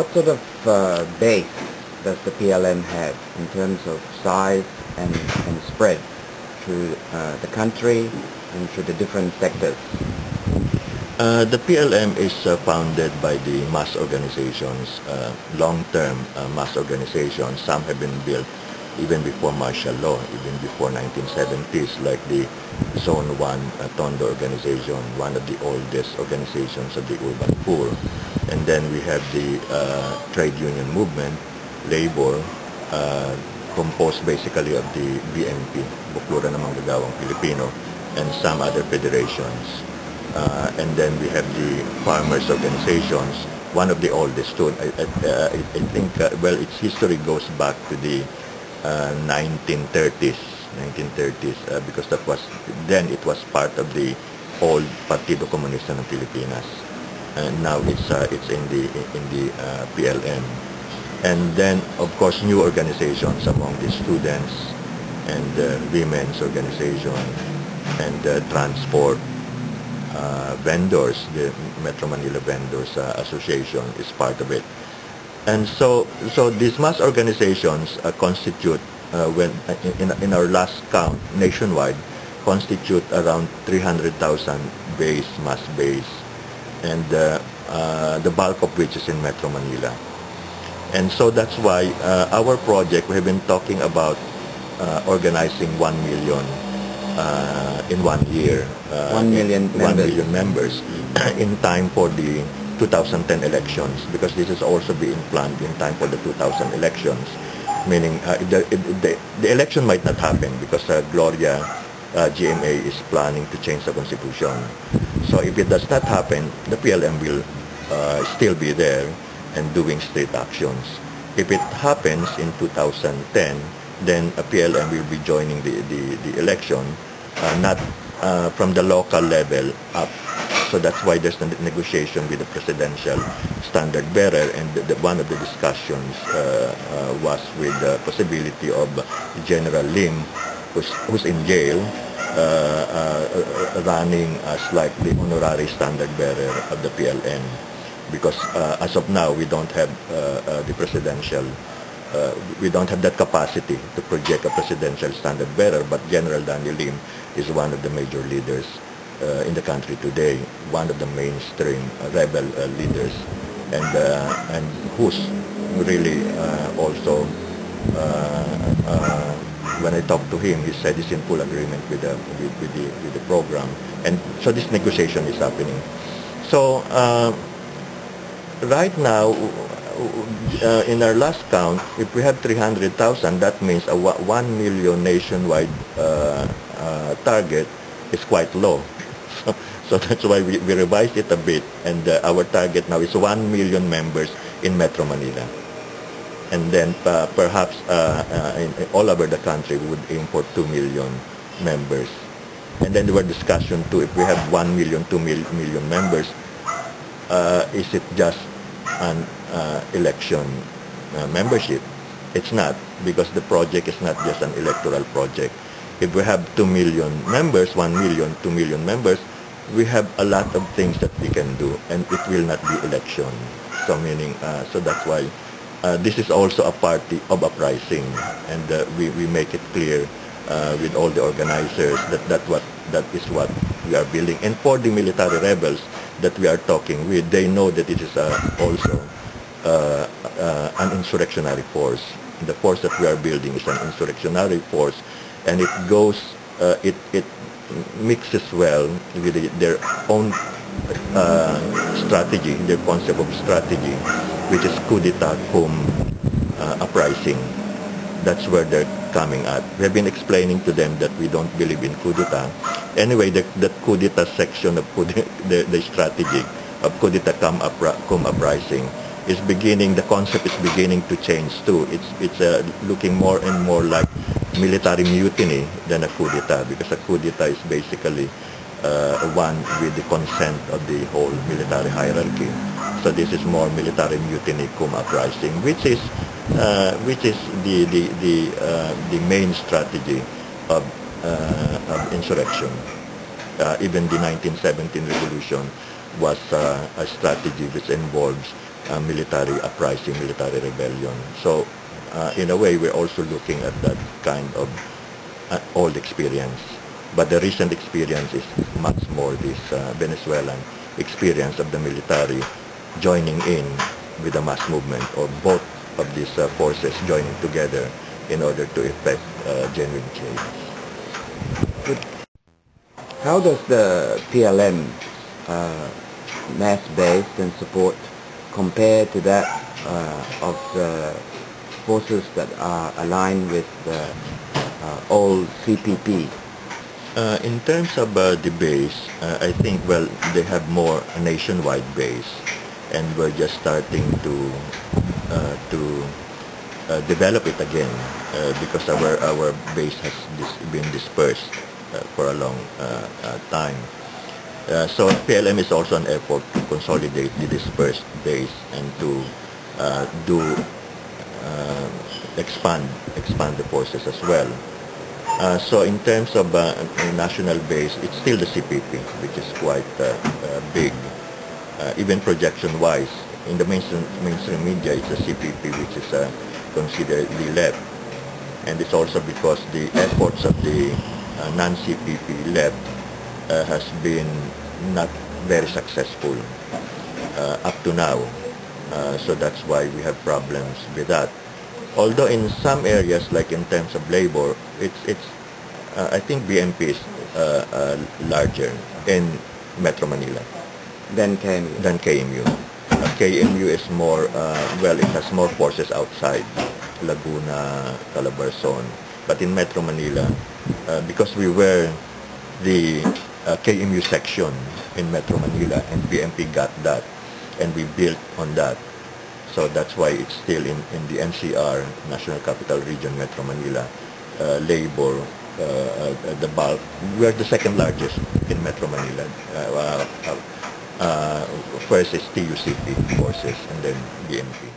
What sort of base does the PLM have in terms of size and spread through the country and through the different sectors? The PLM is founded by the mass organizations, long-term mass organizations. Some have been built even before martial law, even before 1970s, like the Zone 1 Tondo organization, one of the oldest organizations of the urban poor. And then we have the trade union movement, labor, composed basically of the BNP, Bukluran ng Manggagawang Pilipino, and some other federations. And then we have the farmers organizations, one of the oldest too. I think, well, its history goes back to the 1930s, because that was, then it was part of the old Partido Comunista ng Pilipinas. And now it's in the PLM. And then, of course, new organizations among the students and women's organization and transport vendors. The Metro Manila Vendors Association is part of it. And so these mass organizations constitute, when in our last count nationwide, constitute around 300,000 mass base, and the bulk of which is in Metro Manila. And so that's why our project, we have been talking about organizing 1 million in 1 year. 1 million members. 1 million members in time for the 2010 elections, because this is also being planned in time for the 2000 elections, meaning the election might not happen because Gloria GMA is planning to change the constitution. So if it does not happen, the PLM will still be there and doing state actions. If it happens in 2010, then a PLM will be joining the election, not from the local level up. So that's why there's a negotiation with the presidential standard bearer, and one of the discussions was with the possibility of General Lim, who's in jail, running as like the honorary standard bearer of the PLN, because as of now we don't have the presidential, we don't have that capacity to project a presidential standard bearer, but General Daniel Lim is one of the major leaders in the country today, one of the mainstream rebel leaders, and who's really also, when I talked to him, he said he's in full agreement with the program, and so this negotiation is happening. So right now, in our last count, if we have 300,000, that means a 1 million nationwide target is quite low. So that's why we revised it a bit, and our target now is 1 million members in Metro Manila. And then perhaps all over the country we would aim for 2 million members. And then there were discussion too, if we have 1 million, 2 million members, is it just an election membership? It's not, because the project is not just an electoral project. If we have 2 million members, 1 million, 2 million members, we have a lot of things that we can do, and it will not be election. So meaning, so that's why this is also a party of uprising, and we make it clear with all the organizers that is what we are building. And for the military rebels that we are talking with, they know that it is also an insurrectionary force. The force that we are building is an insurrectionary force, and it goes, it mixes well with their own strategy, their concept of strategy, which is coup d'etat cum uprising. That's where they're coming at. We have been explaining to them that we don't believe in coup d'etat. Anyway, the coup d'etat section of the strategy of coup d'etat cum uprising is beginning, the concept is beginning to change too. It's looking more and more like military mutiny than a coup d'etat, because a coup d'etat is basically one with the consent of the whole military hierarchy. So this is more military mutiny cum uprising, which is the main strategy of insurrection. Even the 1917 revolution was a strategy which involves military uprising, military rebellion. So in a way, we're also looking at that kind of old experience. But the recent experience is much more this Venezuelan experience of the military joining in with the mass movement, or both of these forces joining together in order to effect genuine change. How does the PLM mass-based and support compare to that of the forces that are aligned with the old CPP? In terms of the base, I think, well, they have more a nationwide base, and we're just starting to develop it again because our base has been dispersed for a long time. So PLM is also an effort to consolidate the dispersed base and to expand the forces as well. So in terms of national base, it's still the CPP, which is quite big. Even projection-wise, in the mainstream media, it's the CPP which is considered the left. And it's also because the efforts of the non-CPP left has been not very successful up to now. So that's why we have problems with that. Although in some areas, like in terms of labor, I think BMP is larger in Metro Manila Then KMU? than KMU. KMU is more, well, it has more forces outside Laguna, Calabarzon. But in Metro Manila, because we were the KMU section in Metro Manila, and BMP got that, and we built on that. So that's why it's still in the NCR, National Capital Region, Metro Manila, labor, the bulk. We're the second largest in Metro Manila. First is TUCP forces, and then BMP.